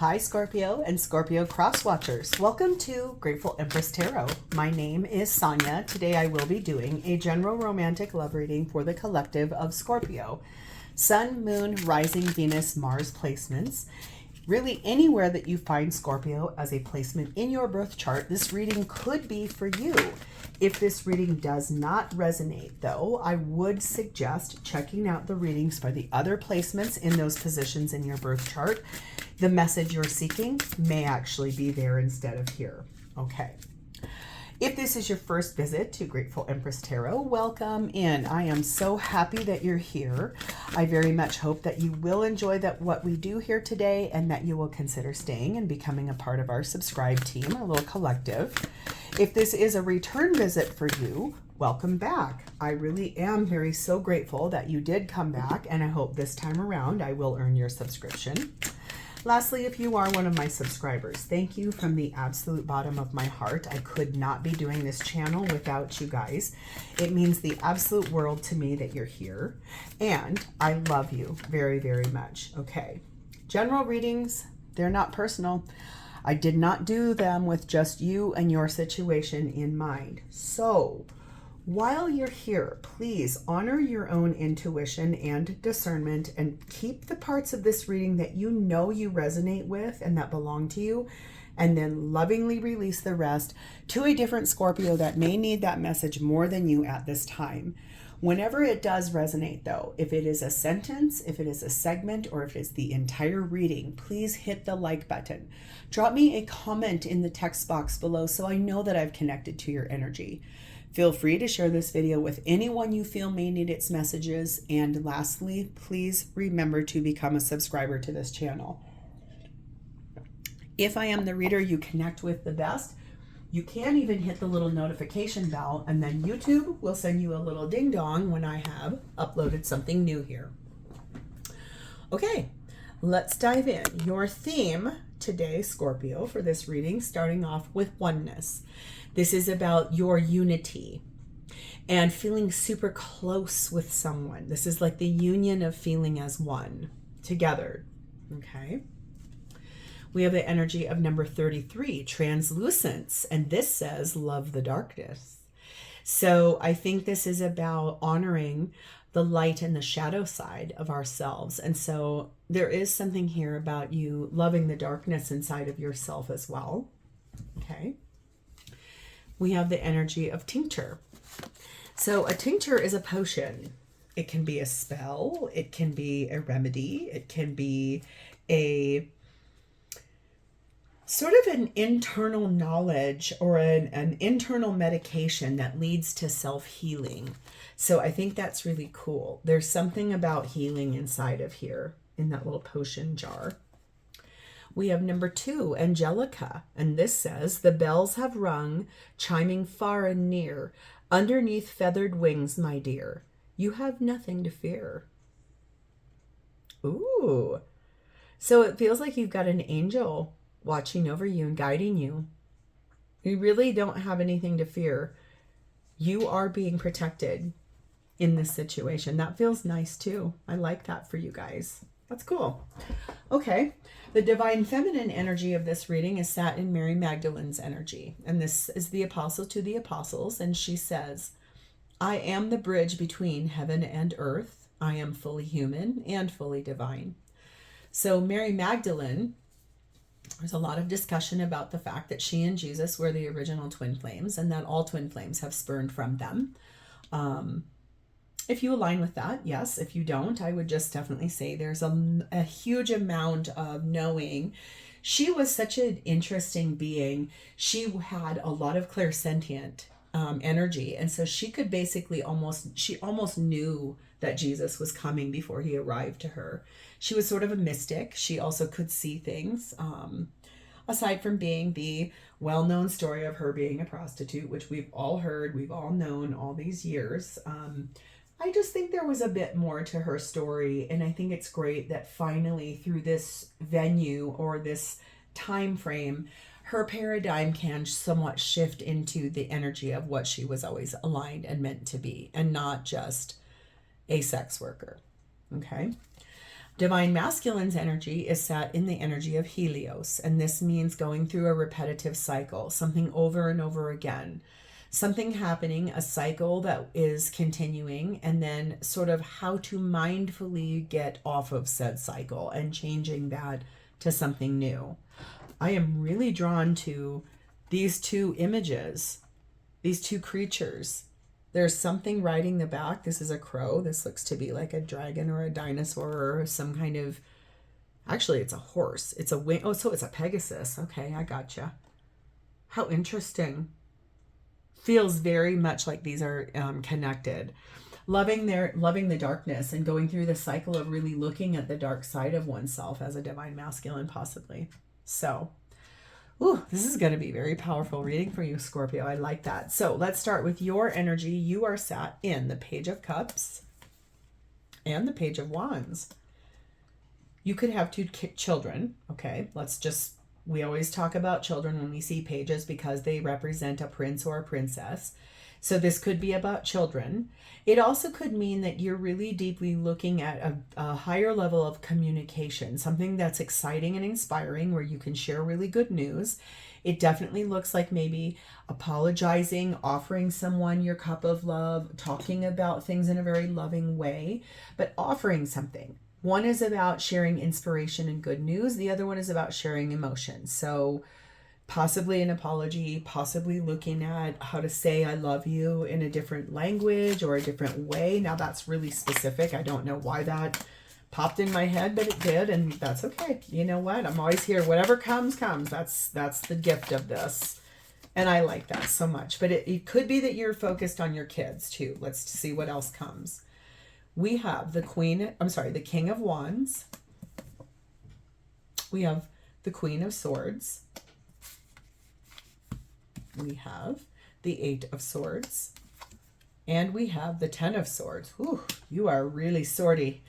Hi Scorpio and Scorpio cross watchers. Welcome to Grateful Empress Tarot. My name is Sonia. Today I will be doing a general romantic love reading for the collective of Scorpio. Sun, Moon, Rising, Venus, Mars placements. Really anywhere that you find Scorpio as a placement in your birth chart, this reading could be for you. If this reading does not resonate, though, I would suggest checking out the readings for the other placements in those positions in your birth chart. The message you're seeking may actually be there instead of here. Okay. If this is your first visit to Grateful Empress Tarot, welcome in. I am so happy that you're here. I very much hope that you will enjoy what we do here today and that you will consider staying and becoming a part of our subscribe team, our little collective. If this is a return visit for you, welcome back. I really am so grateful that you did come back, and I hope this time around I will earn your subscription. Lastly, if you are one of my subscribers, thank you from the absolute bottom of my heart. I could not be doing this channel without you guys. It means the absolute world to me that you're here, and I love you very, very much. Okay, general readings, they're not personal. I did not do them with just you and your situation in mind. So while you're here, please honor your own intuition and discernment and keep the parts of this reading that you know you resonate with and that belong to you, and then lovingly release the rest to a different Scorpio that may need that message more than you at this time. Whenever it does resonate, though, if it is a sentence, if it is a segment, or if it's the entire reading, please hit the like button. Drop me a comment in the text box below so I know that I've connected to your energy. Feel free to share this video with anyone you feel may need its messages. And lastly, please remember to become a subscriber to this channel. If I am the reader you connect with the best, you can even hit the little notification bell, and then YouTube will send you a little ding dong when I have uploaded something new here. Okay, let's dive in. Your theme today, Scorpio, for this reading, starting off with oneness. This is about your unity and feeling super close with someone. This is like the union of feeling as one together. Okay. We have the energy of number 33, translucence, and this says love the darkness. So I think this is about honoring the light and the shadow side of ourselves. And so there is something here about you loving the darkness inside of yourself as well. Okay. We have the energy of tincture. So a tincture is a potion. It can be a spell. It can be a remedy. It can be a sort of an internal knowledge or an internal medication that leads to self-healing. So I think that's really cool. There's something about healing inside of here in that little potion jar. We have number 2, Angelica, and this says, the bells have rung, chiming far and near, underneath feathered wings, my dear. You have nothing to fear. Ooh. So it feels like you've got an angel watching over you and guiding you. You really don't have anything to fear. You are being protected in this situation. That feels nice too. I like that for you guys. That's cool. Okay. The divine feminine energy of this reading is sat in Mary Magdalene's energy. And this is the apostle to the apostles. And she says, I am the bridge between heaven and earth. I am fully human and fully divine. So Mary Magdalene, there's a lot of discussion about the fact that she and Jesus were the original twin flames and that all twin flames have spurned from them. If you align with that, yes. If you don't, I would just definitely say there's a huge amount of knowing. She was such an interesting being. She had a lot of clairsentient energy. And so she could basically she almost knew that Jesus was coming before he arrived to her. She was sort of a mystic. She also could see things. Aside from being the well-known story of her being a prostitute, which we've all heard, we've all known all these years. I just think there was a bit more to her story, and I think it's great that finally through this venue or this time frame, her paradigm can somewhat shift into the energy of what she was always aligned and meant to be, and not just a sex worker. Okay. Divine Masculine's energy is set in the energy of Helios, and this means going through a repetitive cycle, something over and over again. Something happening, a cycle that is continuing, and then sort of how to mindfully get off of said cycle and changing that to something new. I am really drawn to these two images, these two creatures. There's something riding the back. This is a crow. This looks to be like a dragon or a dinosaur or some kind of, actually it's a horse. It's a wing. Oh, so it's a Pegasus. Okay, I gotcha. How interesting. Feels very much like these are connected. Loving the darkness and going through the cycle of really looking at the dark side of oneself as a divine masculine, possibly. So, this is going to be very powerful reading for you, Scorpio. I like that. So let's start with your energy. You are sat in the Page of Cups and the Page of Wands. You could have two children. Okay, we always talk about children when we see pages because they represent a prince or a princess. So this could be about children. It also could mean that you're really deeply looking at a higher level of communication, something that's exciting and inspiring where you can share really good news. It definitely looks like maybe apologizing, offering someone your cup of love, talking about things in a very loving way, but offering something. One is about sharing inspiration and good news. The other one is about sharing emotion. So possibly an apology, possibly looking at how to say I love you in a different language or a different way. Now that's really specific. I don't know why that popped in my head, but it did, and that's okay. You know what? I'm always here. Whatever comes, comes. That's the gift of this. And I like that so much. But it could be that you're focused on your kids too. Let's see what else comes. We have the King of Wands. We have the Queen of Swords. We have the 8 of Swords. And we have the 10 of Swords. Ooh, you are really swordy.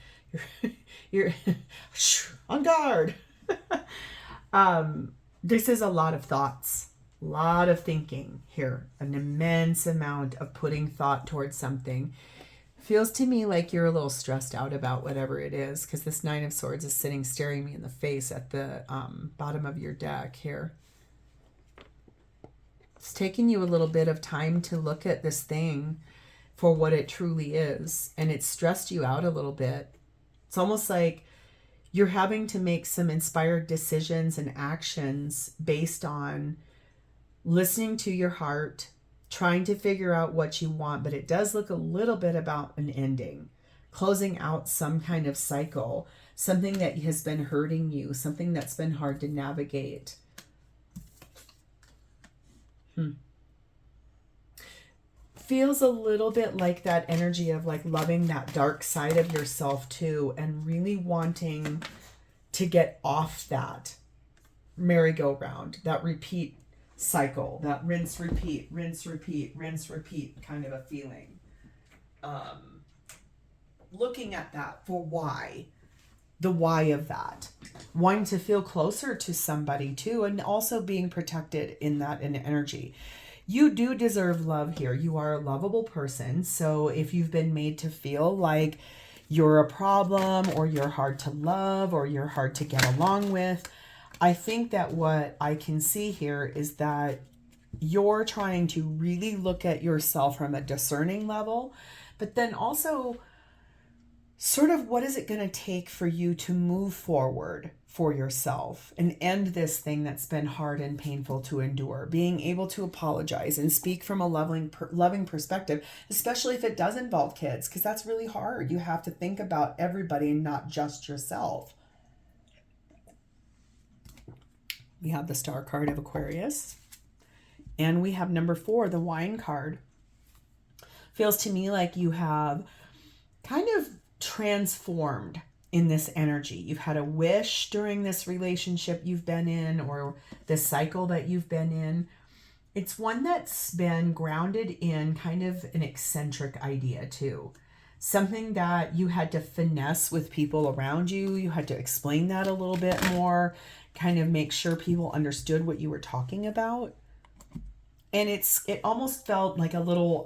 You're on guard. This is a lot of thoughts, a lot of thinking here, an immense amount of putting thought towards something. Feels to me like you're a little stressed out about whatever it is, because this 9 of Swords is sitting staring me in the face at the bottom of your deck here. It's taking you a little bit of time to look at this thing for what it truly is, and it's stressed you out a little bit. It's almost like you're having to make some inspired decisions and actions based on listening to your heart, trying to figure out what you want, but it does look a little bit about an ending, closing out some kind of cycle, something that has been hurting you, something that's been hard to navigate. Feels a little bit like that energy of like loving that dark side of yourself too, and really wanting to get off that merry-go-round, that repeat cycle, that rinse, repeat, rinse, repeat, rinse, repeat kind of a feeling. Looking at that for why. The why of that. Wanting to feel closer to somebody too, and also being protected in that energy. You do deserve love here. You are a lovable person. So if you've been made to feel like you're a problem, or you're hard to love, or you're hard to get along with, I think that what I can see here is that you're trying to really look at yourself from a discerning level, but then also sort of what is it going to take for you to move forward for yourself and end this thing that's been hard and painful to endure, being able to apologize and speak from a loving perspective, especially if it does involve kids, because that's really hard. You have to think about everybody and not just yourself. We have the Star card of Aquarius, and we have number 4, the Wine card. Feels to me like you have kind of transformed in this energy. You've had a wish during this relationship you've been in, or this cycle that you've been in. It's one that's been grounded in kind of an eccentric idea too. Something that you had to finesse with people around you. You had to explain that a little bit more, kind of make sure people understood what you were talking about. And it almost felt like a little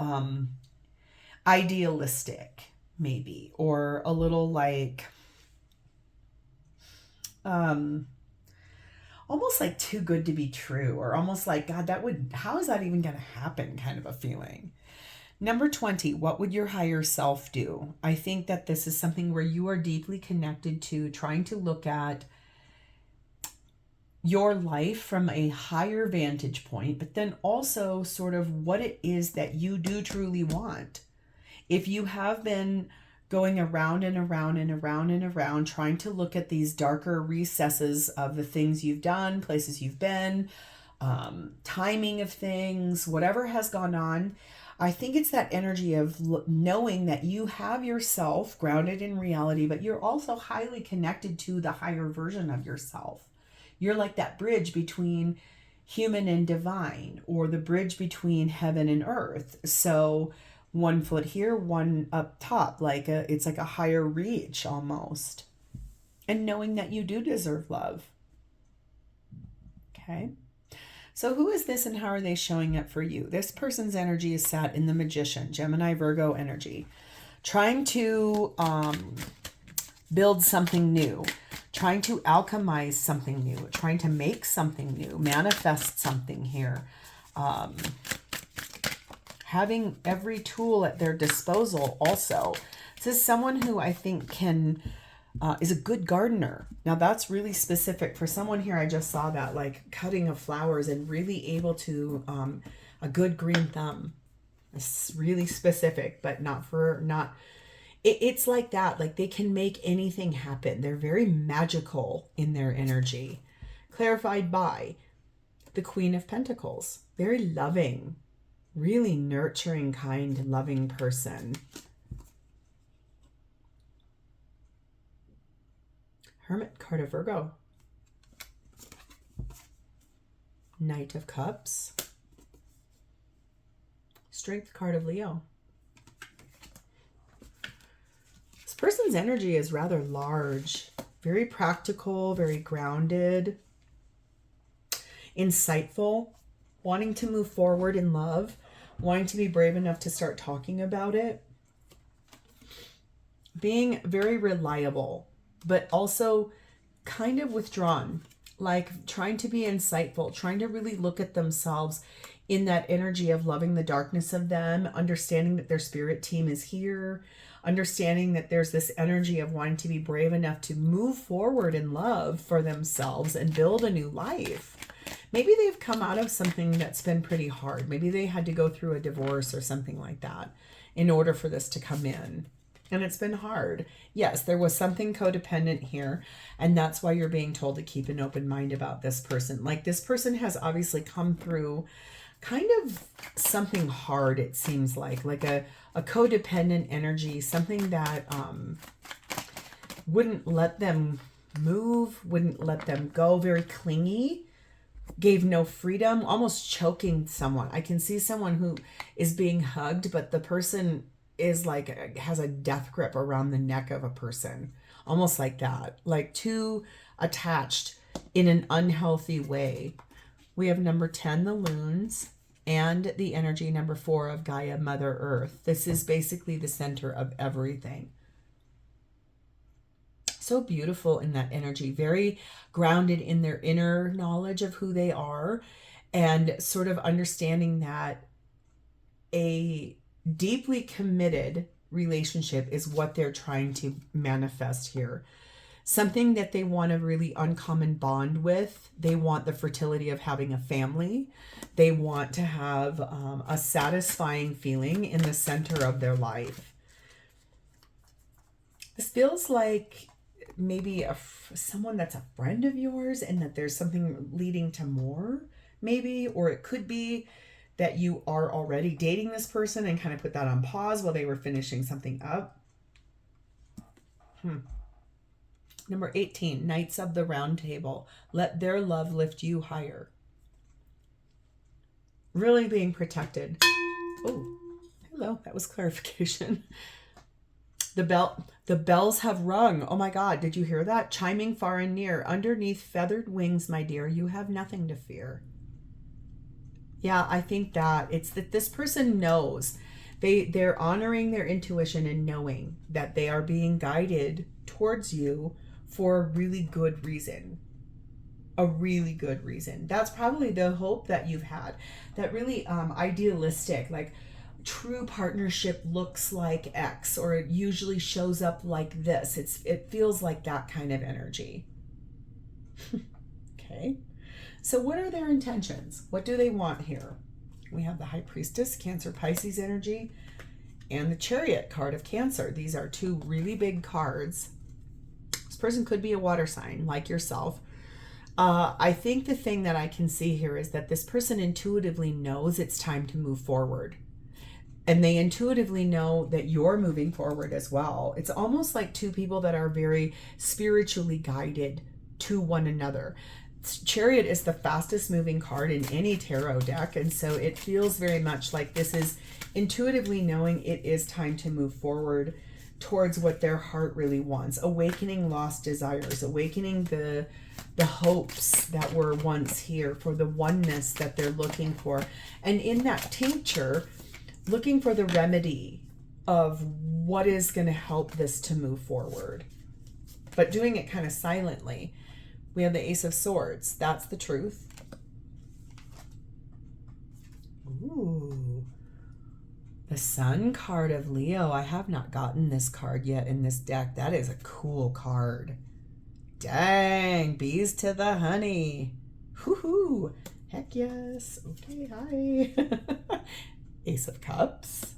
idealistic, maybe, or a little like almost like too good to be true, or almost like, God, how is that even going to happen kind of a feeling. Number 20, what would your higher self do? I think that this is something where you are deeply connected to trying to look at your life from a higher vantage point, but then also sort of what it is that you do truly want. If you have been going around and around and around and around, trying to look at these darker recesses of the things you've done, places you've been, timing of things, whatever has gone on, I think it's that energy of knowing that you have yourself grounded in reality, but you're also highly connected to the higher version of yourself. You're like that bridge between human and divine, or the bridge between heaven and earth. So one foot here, one up top, it's like a higher reach almost. And knowing that you do deserve love. Okay. So who is this and how are they showing up for you? This person's energy is sat in the Magician, Gemini, Virgo energy, trying to build something new, trying to alchemize something new, trying to make something new, manifest something here. Having every tool at their disposal also. This is someone who I think is a good gardener. Now that's really specific for someone here. I just saw that, like cutting of flowers and really able to, a good green thumb. It's really specific, but it's like that. Like they can make anything happen. They're very magical in their energy. Clarified by the Queen of Pentacles. Very loving, really nurturing, kind, loving person. Hermit card of Virgo. Knight of Cups. Strength card of Leo. This person's energy is rather large, very practical, very grounded, insightful, wanting to move forward in love, wanting to be brave enough to start talking about it, being very reliable, but also kind of withdrawn, like trying to be insightful, trying to really look at themselves in that energy of loving the darkness of them, understanding that their spirit team is here, understanding that there's this energy of wanting to be brave enough to move forward in love for themselves and build a new life. Maybe they've come out of something that's been pretty hard. Maybe they had to go through a divorce or something like that in order for this to come in. And it's been hard. Yes, there was something codependent here. And that's why you're being told to keep an open mind about this person. Like this person has obviously come through kind of something hard, it seems like a codependent energy, something that wouldn't let them move, wouldn't let them go, very clingy, gave no freedom, almost choking someone. I can see someone who is being hugged, but the person is like, has a death grip around the neck of a person, almost like that, like too attached in an unhealthy way. We have number 10, the Loons, and the energy number 4 of Gaia, Mother Earth. This is basically the center of everything. So beautiful in that energy, very grounded in their inner knowledge of who they are, and sort of understanding that a deeply committed relationship is what they're trying to manifest here. Something that they want a really uncommon bond with. They want the fertility of having a family. They want to have a satisfying feeling in the center of their life. This feels like maybe someone that's a friend of yours, and that there's something leading to more, maybe, or it could be that you are already dating this person and kind of put that on pause while they were finishing something up. Number 18, Knights of the Round Table. Let their love lift you higher. Really being protected. Oh, hello. That was clarification. The bells have rung. Oh my God, did you hear that? Chiming far and near. Underneath feathered wings, my dear, you have nothing to fear. Yeah, I think that it's that this person knows. They're honoring their intuition and knowing that they are being guided towards you for a really good reason. A really good reason. That's probably the hope that you've had. That really idealistic, like true partnership looks like X, or it usually shows up like this. It feels like that kind of energy. Okay. So what are their intentions? What do they want here? We have the High Priestess, Cancer Pisces energy, and the Chariot card of Cancer. These are two really big cards. This person could be a water sign like yourself. I think the thing that I can see here is that this person intuitively knows it's time to move forward. And they intuitively know that you're moving forward as well. It's almost like two people that are very spiritually guided to one another. Chariot is the fastest moving card in any tarot deck. And so it feels very much like this is intuitively knowing it is time to move forward towards what their heart really wants. Awakening lost desires, awakening the hopes that were once here, for the oneness that they're looking for. And in that tincture, looking for the remedy of what is going to help this to move forward, but doing it kind of silently. We have the Ace of Swords. That's the truth. Ooh. The Sun card of Leo. I have not gotten this card yet in this deck. That is a cool card. Dang. Bees to the honey. Hoo-hoo. Heck yes. Okay, hi. Ace of Cups.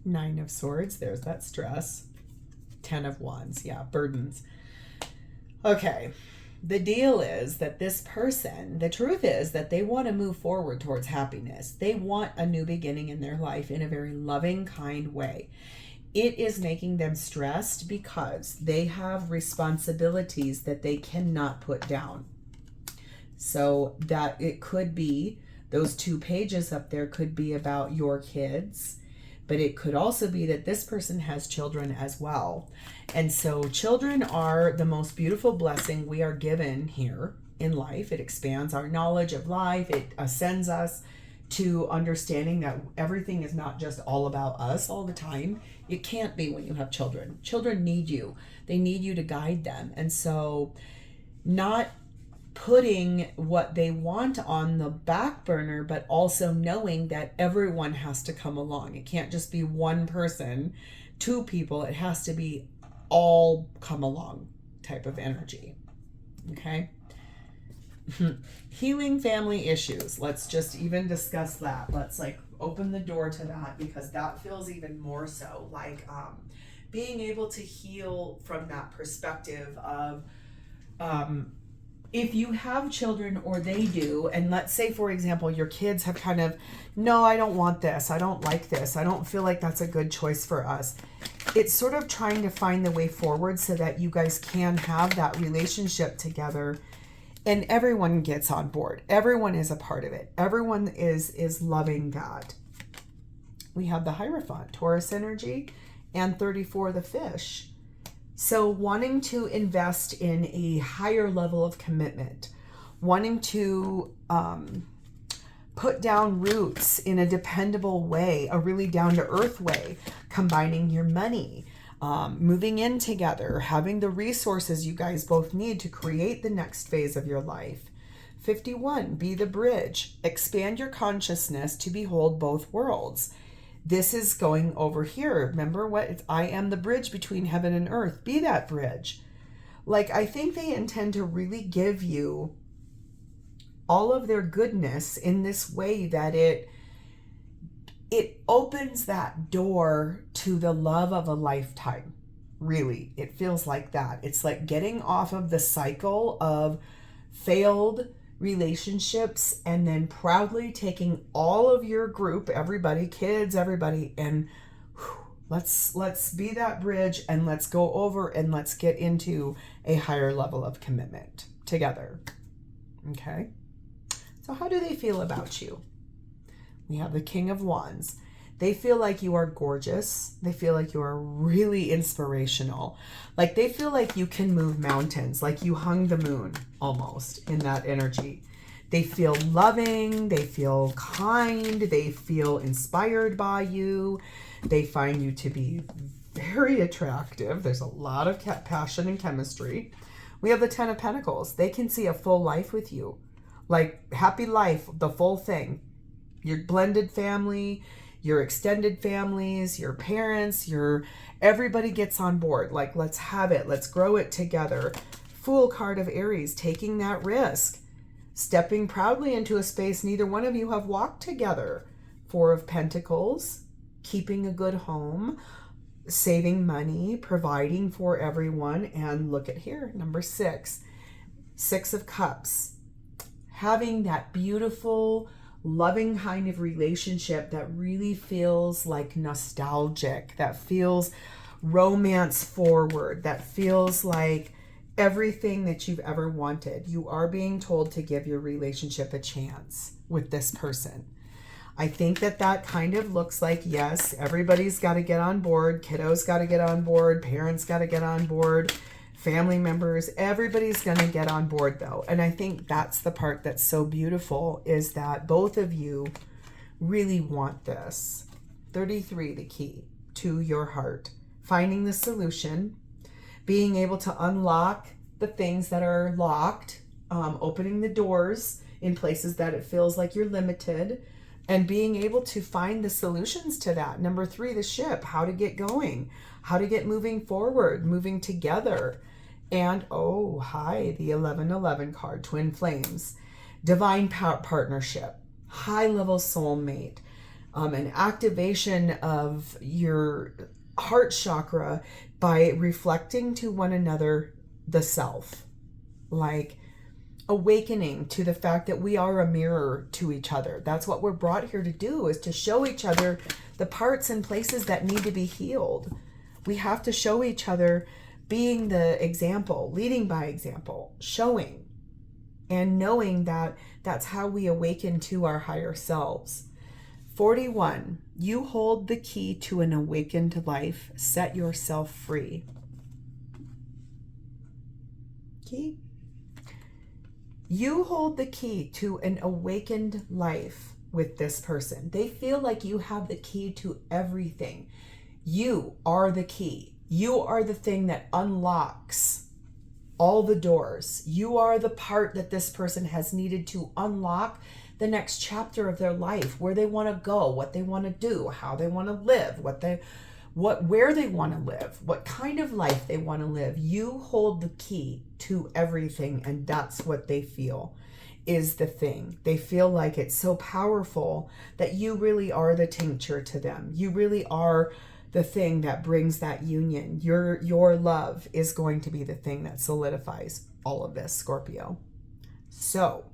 Nine of Swords. There's that stress. 10 of Wands. Yeah, burdens. Okay. The deal is that this person, the truth is that they want to move forward towards happiness. They want a new beginning in their life in a very loving, kind way. It is making them stressed because they have responsibilities that they cannot put down. So that it could be, those 2 pages up there could be about your kids, but it could also be that this person has children as well. And so children are the most beautiful blessing we are given here in life. It expands our knowledge of life. It ascends us to understanding that everything is not just all about us all the time. It can't be when you have children. Children need you. They need you to guide them. And so not putting what they want on the back burner, but also knowing that everyone has to come along. It can't just be one person, 2 people. It has to be all come along type of energy. Okay. Healing family issues. Let's just even discuss that. Let's like open the door to that, because that feels even more so like being able to heal from that perspective of if you have children or they do, and let's say, for example, your kids have kind of, no, I don't want this. I don't like this. I don't feel like that's a good choice for us. It's sort of trying to find the way forward so that you guys can have that relationship together and everyone gets on board. Everyone is a part of it. Everyone is loving that. We have the Hierophant, Taurus energy, and 34, the fish. So wanting to invest in a higher level of commitment, wanting to put down roots in a dependable way, a really down-to-earth way, combining your money, moving in together, having the resources you guys both need to create the next phase of your life. 51, be the bridge. Expand your consciousness to behold both worlds. This is going over here. Remember what? I am the bridge between heaven and earth. Be that bridge. Like, I think they intend to really give you all of their goodness in this way that it opens that door to the love of a lifetime. Really, it feels like that. It's like getting off of the cycle of failed relationships and then proudly taking all of your group, everybody, kids, everybody, and let's be that bridge, and let's go over and let's get into a higher level of commitment together. Okay. So how do they feel about you? We have the King of Wands. They feel like you are gorgeous. They feel like you are really inspirational. Like they feel like you can move mountains, like you hung the moon almost in that energy. They feel loving. They feel kind. They feel inspired by you. They find you to be very attractive. There's a lot of passion and chemistry. We have the Ten of Pentacles. They can see a full life with you. Like happy life, the full thing. Your blended family, your extended families, your parents, everybody gets on board. Like, let's have it. Let's grow it together. Fool card of Aries, taking that risk. Stepping proudly into a space neither one of you have walked together. Four of Pentacles, keeping a good home, saving money, providing for everyone. And look at here, number 6. 6 of Cups. Having that beautiful, loving kind of relationship that really feels like nostalgic, that feels romance forward, that feels like everything that you've ever wanted. You are being told to give your relationship a chance with this person. I think that kind of looks like, yes, everybody's got to get on board. Kiddos got to get on board. Parents got to get on board. Family members, everybody's going to get on board though. And I think that's the part that's so beautiful, is that both of you really want this. 33, the key to your heart. Finding the solution, being able to unlock the things that are locked, opening the doors in places that it feels like you're limited, and being able to find the solutions to that. Number 3, the ship, how to get going, how to get moving forward, moving together. And oh, hi, the 1111 card, twin flames, divine partnership, high level soulmate, an activation of your heart chakra by reflecting to one another the self, like awakening to the fact that we are a mirror to each other. That's what we're brought here to do, is to show each other the parts and places that need to be healed. We have to show each other, being the example, leading by example, showing and knowing that that's how we awaken to our higher selves. 41, you hold the key to an awakened life. Set yourself free. Key. You hold the key to an awakened life with this person. They feel like you have the key to everything. You are the key. You are the thing that unlocks all the doors. You are the part that this person has needed to unlock the next chapter of their life, where they want to go, what they want to do, how they want to live, where they want to live, what kind of life they want to live. You hold the key to everything, and that's what they feel is the thing. They feel like it's so powerful that you really are the tincture to them. You really are the thing that brings that union. Your love is going to be the thing that solidifies all of this, Scorpio. So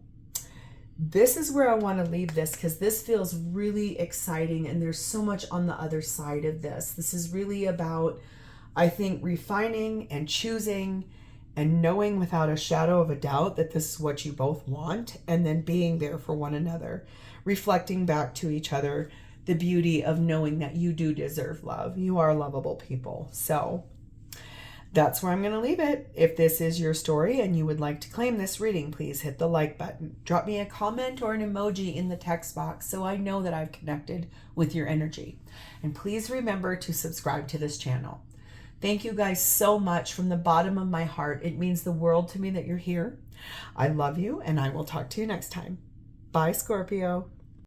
this is where I want to leave this, because this feels really exciting, and there's so much on the other side of this. This is really about, I think, refining and choosing and knowing without a shadow of a doubt that this is what you both want, and then being there for one another, reflecting back to each other the beauty of knowing that you do deserve love. You are lovable people. So that's where I'm going to leave it. If this is your story and you would like to claim this reading, please hit the like button. Drop me a comment or an emoji in the text box so I know that I've connected with your energy. And please remember to subscribe to this channel. Thank you guys so much from the bottom of my heart. It means the world to me that you're here. I love you, and I will talk to you next time. Bye, Scorpio.